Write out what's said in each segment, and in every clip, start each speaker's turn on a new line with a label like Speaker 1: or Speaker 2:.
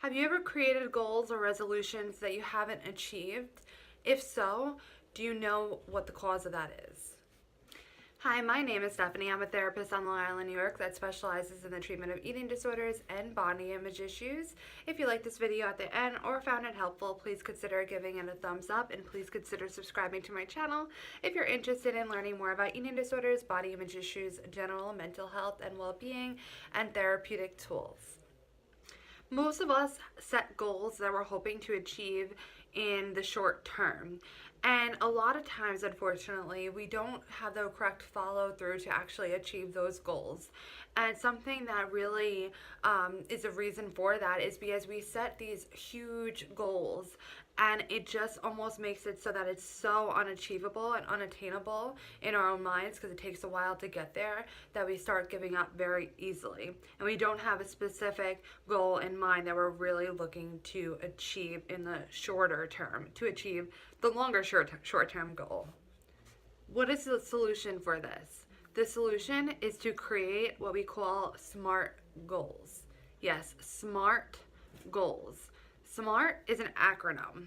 Speaker 1: Have you ever created goals or resolutions that you haven't achieved? If so, do you know what the cause of that is? Hi, my name is Stephanie. I'm a therapist on Long Island, New York that specializes in the treatment of eating disorders and body image issues. If you liked this video at the end or found it helpful, please consider giving it a thumbs up and please consider subscribing to my channel if you're interested in learning more about eating disorders, body image issues, general mental health and well-being, and therapeutic tools. Most of us set goals that we're hoping to achieve in the short term. And a lot of times, unfortunately, we don't have the correct follow through to actually achieve those goals. And something that really is a reason for that is because we set these huge goals and it just almost makes it so that it's so unachievable and unattainable in our own minds because it takes a while to get there that we start giving up very easily. And we don't have a specific goal in mind that we're really looking to achieve in the shorter term, to achieve the longer short-term goal. What is the solution for this? The solution is to create what we call SMART goals. Yes, SMART goals. SMART is an acronym,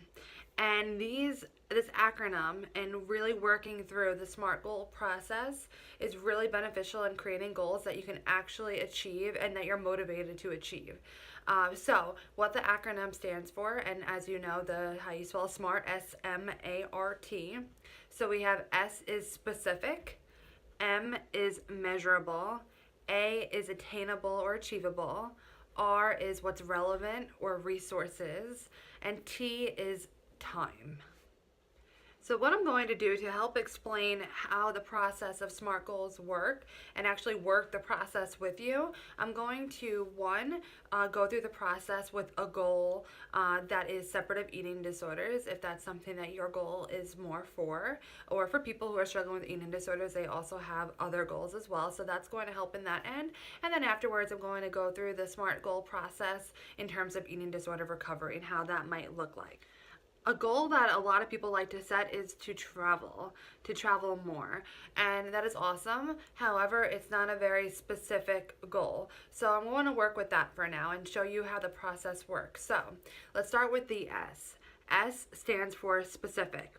Speaker 1: and this acronym and really working through the SMART goal process is really beneficial in creating goals that you can actually achieve and that you're motivated to achieve. So what the acronym stands for, and as you know, how you spell SMART, S-M-A-R-T. So we have S is specific, M is measurable, A is attainable or achievable, R is what's relevant or resources, and T is time. So what I'm going to do to help explain how the process of SMART goals work and actually work the process with you, I'm going to, go through the process with a goal that is separate of eating disorders, if that's something that your goal is more for, or for people who are struggling with eating disorders, they also have other goals as well, so that's going to help in that end. And then afterwards, I'm going to go through the SMART goal process in terms of eating disorder recovery and how that might look like. A goal that a lot of people like to set is to travel more, and that is awesome. However, it's not a very specific goal. So I'm going to work with that for now and show you how the process works. So let's start with the S. S stands for specific.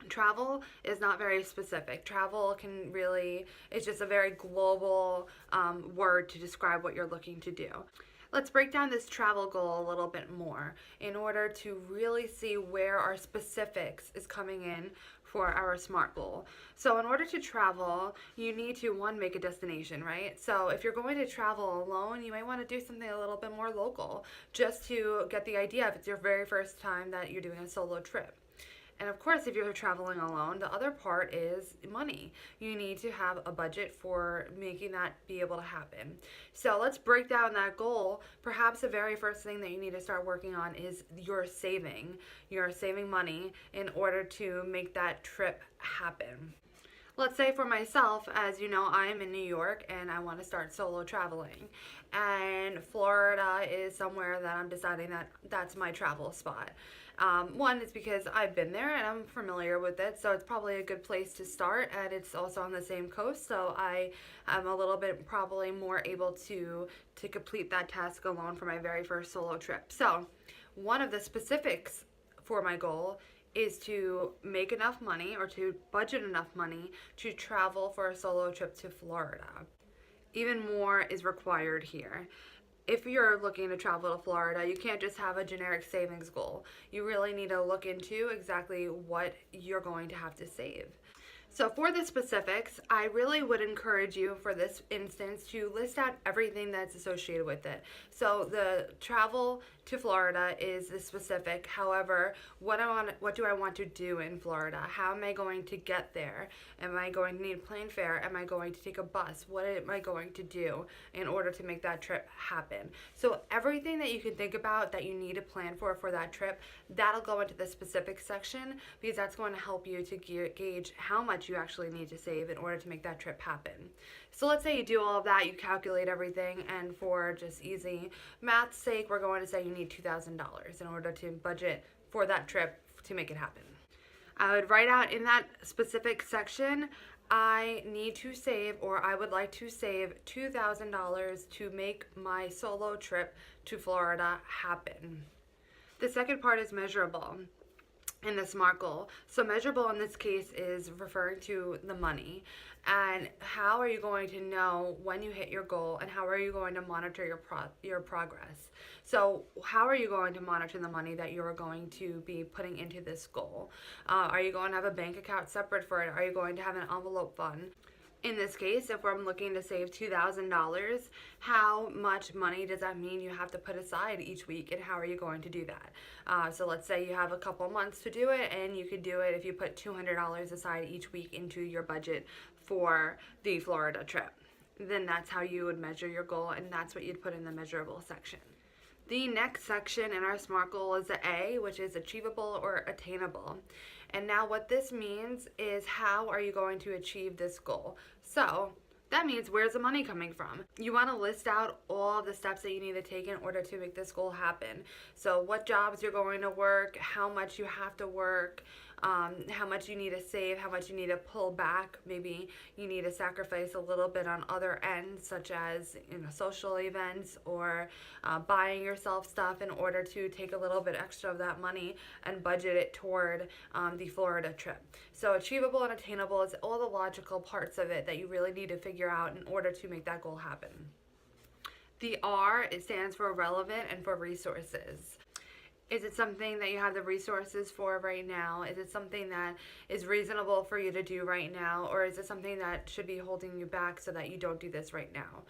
Speaker 1: Travel is not very specific. Travel it's just a very global word to describe what you're looking to do. Let's break down this travel goal a little bit more in order to really see where our specifics is coming in for our SMART goal. So in order to travel, you need to, make a destination, right? So if you're going to travel alone, you might want to do something a little bit more local just to get the idea if it's your very first time that you're doing a solo trip. And of course, if you're traveling alone, the other part is money. You need to have a budget for making that be able to happen. So let's break down that goal. Perhaps the very first thing that you need to start working on is your saving. You're saving money in order to make that trip happen. Let's say for myself, as you know, I'm in New York and I want to start solo traveling. And Florida is somewhere that I'm deciding that that's my travel spot. One is because I've been there and I'm familiar with it, so it's probably a good place to start, and it's also on the same coast, so I am a little bit probably more able to complete that task alone for my very first solo trip. So one of the specifics for my goal is to make enough money or to budget enough money to travel for a solo trip to Florida. Even more is required here. If you're looking to travel to Florida, you can't just have a generic savings goal. You really need to look into exactly what you're going to have to save. So for the specifics, I really would encourage you for this instance to list out everything that's associated with it. So the travel to Florida is the specific. However, what do I want to do in Florida? How am I going to get there? Am I going to need a plane fare? Am I going to take a bus? What am I going to do in order to make that trip happen? So everything that you can think about that you need to plan for that trip, that'll go into the specific section because that's going to help you to gauge how much you actually need to save in order to make that trip happen. So let's say you do all of that, you calculate everything, and for just easy math's sake, we're going to say you need $2,000 in order to budget for that trip to make it happen. I would write out in that specific section I need to save, or I would like to save $2,000 to make my solo trip to Florida happen. The second part is measurable in the SMART goal. So measurable in this case is referring to the money. And how are you going to know when you hit your goal, and how are you going to monitor your progress? So how are you going to monitor the money that you're going to be putting into this goal? Are you going to have a bank account separate for it? Are you going to have an envelope fund? In this case, if I'm looking to save $2,000, how much money does that mean you have to put aside each week, and how are you going to do that? So let's say you have a couple months to do it, and you could do it if you put $200 aside each week into your budget for the Florida trip. Then that's how you would measure your goal, and that's what you'd put in the measurable section. The next section in our SMART goal is the A, which is achievable or attainable. And now what this means is, how are you going to achieve this goal? So that means, where's the money coming from? You want to list out all the steps that you need to take in order to make this goal happen. So what jobs you're going to work, how much you have to work, how much you need to save, how much you need to pull back. Maybe you need to sacrifice a little bit on other ends, such as social events, or buying yourself stuff in order to take a little bit extra of that money and budget it toward the Florida trip. So achievable and attainable is all the logical parts of it that you really need to figure out in order to make that goal happen. The R, it stands for relevant and for resources. Is it something that you have the resources for right now? Is it something that is reasonable for you to do right now? Or is it something that should be holding you back so that you don't do this right now?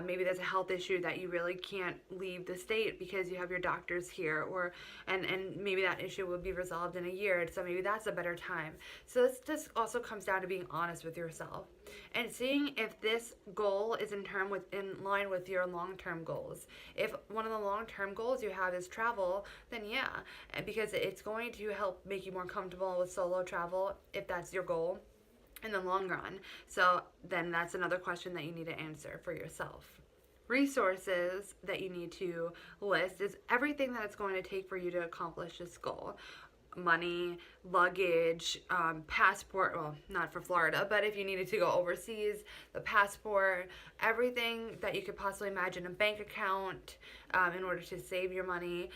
Speaker 1: Maybe there's a health issue that you really can't leave the state because you have your doctors here, and maybe that issue will be resolved in a year, so maybe that's a better time. So this just also comes down to being honest with yourself and seeing if this goal is in line with your long-term goals. If one of the long-term goals you have is travel, then yeah, because it's going to help make you more comfortable with solo travel if that's your goal in the long run. So then that's another question that you need to answer for yourself. Resources that you need to list is everything that it's going to take for you to accomplish this goal. Money, luggage, passport, well, not for Florida, but if you needed to go overseas, the passport, everything that you could possibly imagine, a bank account, in order to save your money.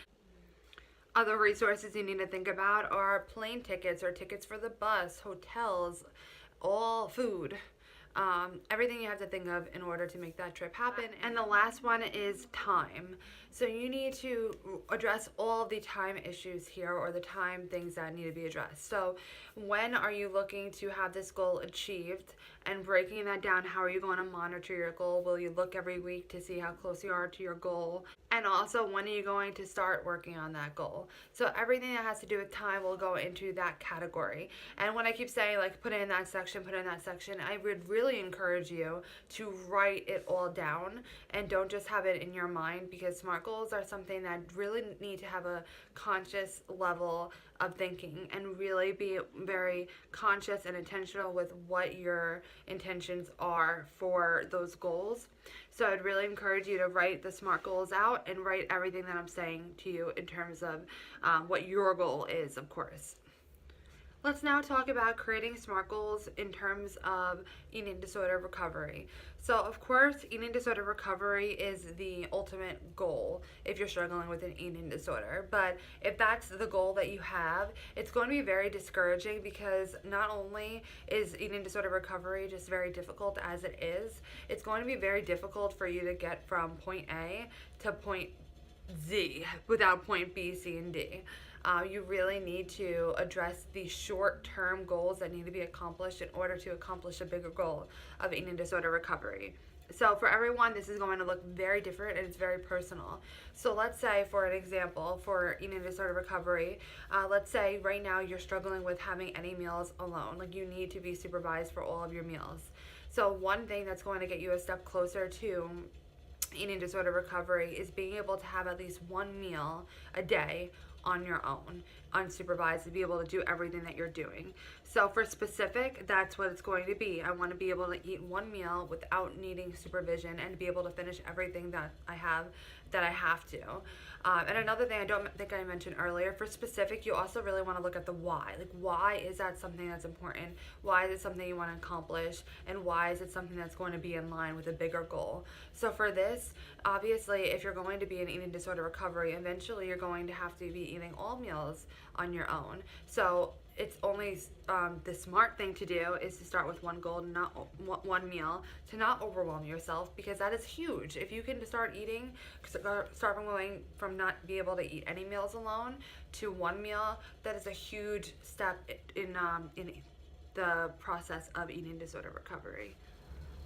Speaker 1: Other resources you need to think about are plane tickets or tickets for the bus, hotels, all food. Everything you have to think of in order to make that trip happen. And the last one is time. So you need to address all the time issues here, or the time things that need to be addressed. So when are you looking to have this goal achieved? And breaking that down, how are you going to monitor your goal? Will you look every week to see how close you are to your goal? And also, when are you going to start working on that goal? So everything that has to do with time will go into that category. And when I keep saying, like, put it in that section, I would really encourage you to write it all down and don't just have it in your mind, because SMART goals are something that really need to have a conscious level of thinking and really be very conscious and intentional with what your intentions are for those goals. So I'd really encourage you to write the SMART goals out and write everything that I'm saying to you in terms of what your goal is, of course. Let's now talk about creating SMART goals in terms of eating disorder recovery. So, of course, eating disorder recovery is the ultimate goal if you're struggling with an eating disorder. But if that's the goal that you have, it's going to be very discouraging, because not only is eating disorder recovery just very difficult as it is, it's going to be very difficult for you to get from point A to point Z without point B, C, and D. You really need to address the short-term goals that need to be accomplished in order to accomplish a bigger goal of eating disorder recovery. So for everyone, this is going to look very different, and it's very personal. So let's say, for an example, for eating disorder recovery, let's say right now you're struggling with having any meals alone. Like, you need to be supervised for all of your meals. So one thing that's going to get you a step closer to eating disorder recovery is being able to have at least one meal a day on your own, unsupervised, to be able to do everything that you're doing. So for specific, that's what it's going to be. I want to be able to eat one meal without needing supervision and be able to finish everything that I have to. And another thing I don't think I mentioned earlier, for specific, you also really want to look at the why. Like, why is that something that's important? Why is it something you want to accomplish? And why is it something that's going to be in line with a bigger goal? So for this, obviously, if you're going to be in eating disorder recovery, eventually you're going to have to be eating all meals on your own. So it's only the smart thing to do is to start with one goal, not one meal, to not overwhelm yourself, because that is huge. If you can start from going from not be able to eat any meals alone to one meal, that is a huge step in the process of eating disorder recovery.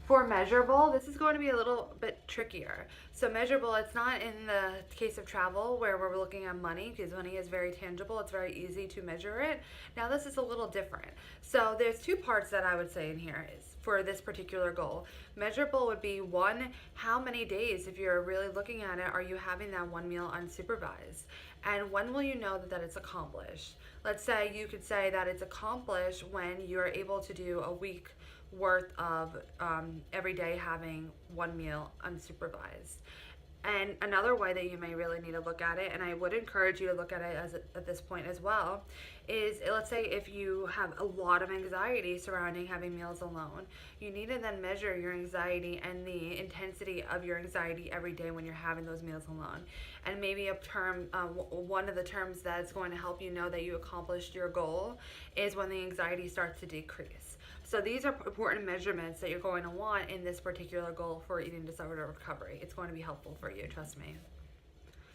Speaker 1: For measurable, this is going to be a little bit trickier. So measurable, it's not in the case of travel where we're looking at money, because money is very tangible. It's very easy to measure it. Now this is a little different. So there's two parts that I would say in here is for this particular goal. Measurable would be, one, how many days, if you're really looking at it, are you having that one meal unsupervised? And when will you know that it's accomplished? Let's say you could say that it's accomplished when you're able to do a week worth of every day having one meal unsupervised. And another way that you may really need to look at it, and I would encourage you to look at it at this point as well, is let's say if you have a lot of anxiety surrounding having meals alone, you need to then measure your anxiety and the intensity of your anxiety every day when you're having those meals alone. And maybe one of the terms that's going to help you know that you accomplished your goal is when the anxiety starts to decrease. So these are important measurements that you're going to want in this particular goal for eating disorder recovery. It's going to be helpful for you, trust me.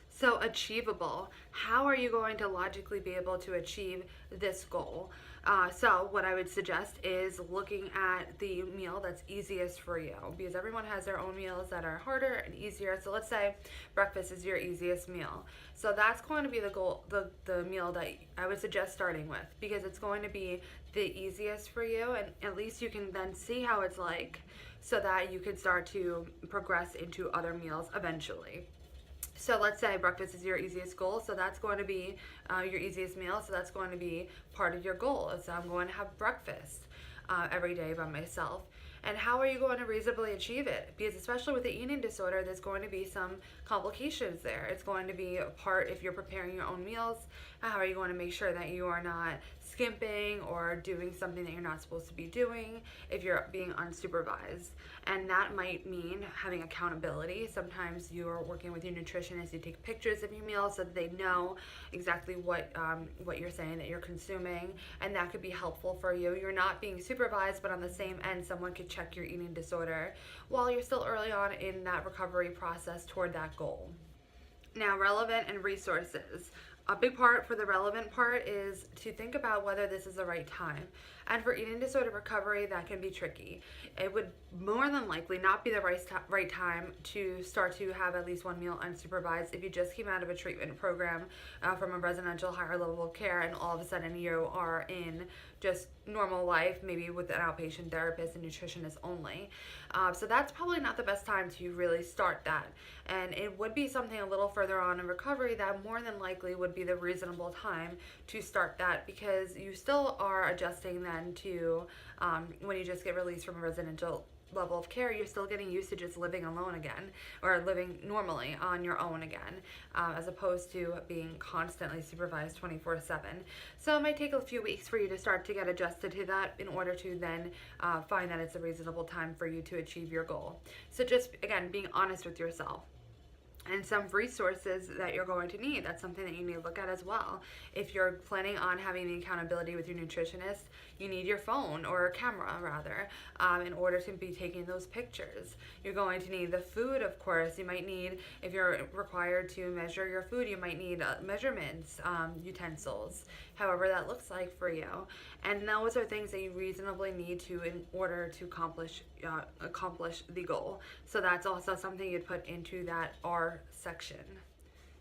Speaker 1: So achievable, how are you going to logically be able to achieve this goal? So what I would suggest is looking at the meal that's easiest for you, because everyone has their own meals that are harder and easier. So let's say breakfast is your easiest meal. So that's going to be the goal, the meal that I would suggest starting with, because it's going to be the easiest for you, and at least you can then see how it's like, so that you can start to progress into other meals eventually. So let's say breakfast is your easiest goal, so that's going to be your easiest meal, so that's going to be part of your goal. So I'm going to have breakfast every day by myself. And how are you going to reasonably achieve it? Because especially with the eating disorder, there's going to be some complications there. It's going to be a part if you're preparing your own meals. How are you going to make sure that you are not skimping or doing something that you're not supposed to be doing if you're being unsupervised? And that might mean having accountability. Sometimes you're working with your nutritionist, you take pictures of your meals so that they know exactly what you're saying that you're consuming, and that could be helpful for you. You're not being supervised, but on the same end, someone could check your eating disorder while you're still early on in that recovery process toward that goal. Now, relevant and resources. A big part for the relevant part is to think about whether this is the right time. And for eating disorder recovery, that can be tricky. It would more than likely not be the right time to start to have at least one meal unsupervised if you just came out of a treatment program from a residential higher level of care, and all of a sudden you are in just normal life, maybe with an outpatient therapist and nutritionist only. So that's probably not the best time to really start that. And it would be something a little further on in recovery that more than likely would be the reasonable time to start that, because you still are adjusting then to when you just get released from a residential level of care, you're still getting used to just living alone again, or living normally on your own again, as opposed to being constantly supervised 24/7. So it might take a few weeks for you to start to get adjusted to that in order to then find that it's a reasonable time for you to achieve your goal. So just, again, being honest with yourself. And some resources that you're going to need. That's something that you need to look at as well. If you're planning on having the accountability with your nutritionist, you need your phone, or a camera rather, in order to be taking those pictures. You're going to need the food, of course. You might need, if you're required to measure your food, you might need measurements, utensils, however that looks like for you. And those are things that you reasonably need to in order to accomplish the goal. So that's also something you'd put into that R section.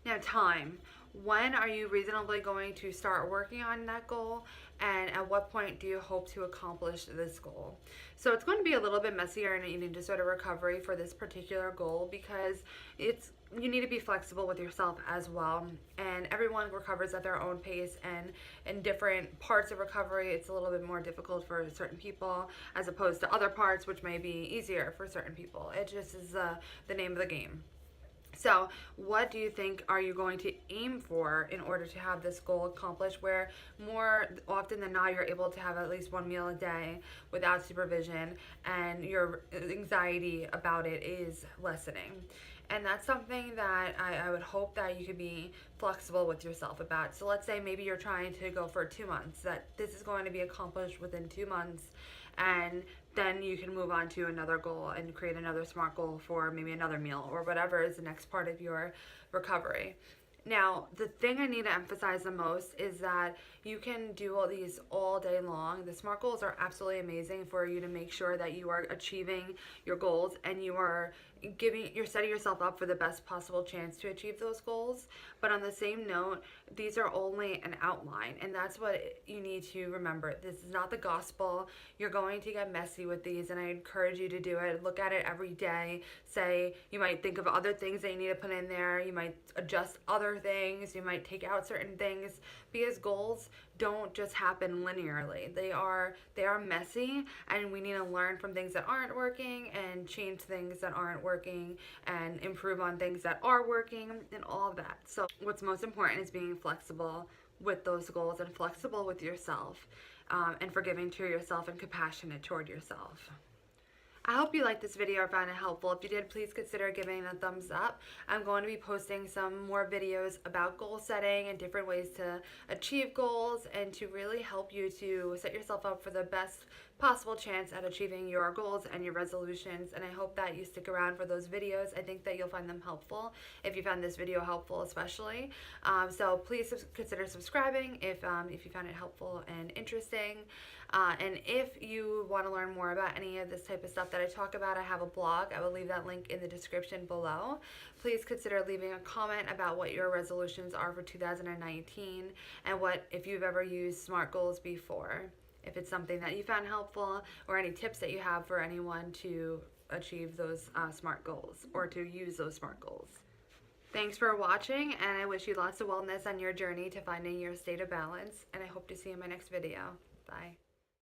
Speaker 1: Now, time. When are you reasonably going to start working on that goal, and at what point do you hope to accomplish this goal? So it's going to be a little bit messier in eating disorder recovery for this particular goal, because it's you need to be flexible with yourself as well, and everyone recovers at their own pace, and in different parts of recovery it's a little bit more difficult for certain people as opposed to other parts which may be easier for certain people. It just is the name of the game. So what do you think are you going to aim for in order to have this goal accomplished, where more often than not you're able to have at least one meal a day without supervision and your anxiety about it is lessening? And that's something that I would hope that you could be flexible with yourself about. So let's say maybe you're trying to go for 2 months, that this is going to be accomplished within 2 months, and then you can move on to another goal and create another SMART goal for maybe another meal or whatever is the next part of your recovery. Now, the thing I need to emphasize the most is that you can do all these all day long. The SMART goals are absolutely amazing for you to make sure that you are achieving your goals and you're setting yourself up for the best possible chance to achieve those goals. But on the same note, these are only an outline, and that's what you need to remember. This is not the gospel. You're going to get messy with these, and I encourage you to do it. Look at it every day. Say, you might think of other things that you need to put in there. You might adjust other things. You might take out certain things, because goals don't just happen linearly. They are messy, and we need to learn from things that aren't working and change things that aren't working and improve on things that are working and all of that. So what's most important is being flexible with those goals and flexible with yourself, and forgiving to yourself and compassionate toward yourself. I hope you liked this video or found it helpful. If you did, please consider giving it a thumbs up. I'm going to be posting some more videos about goal setting and different ways to achieve goals and to really help you to set yourself up for the best possible chance at achieving your goals and your resolutions. And I hope that you stick around for those videos. I think that you'll find them helpful, if you found this video helpful especially. So please consider subscribing if you found it helpful and interesting. And if you want to learn more about any of this type of stuff that I talk about, I have a blog. I will leave that link in the description below. Please consider leaving a comment about what your resolutions are for 2019 and if you've ever used SMART goals before. If it's something that you found helpful, or any tips that you have for anyone to achieve those SMART goals or to use those SMART goals. Thanks for watching, and I wish you lots of wellness on your journey to finding your state of balance, and I hope to see you in my next video. Bye.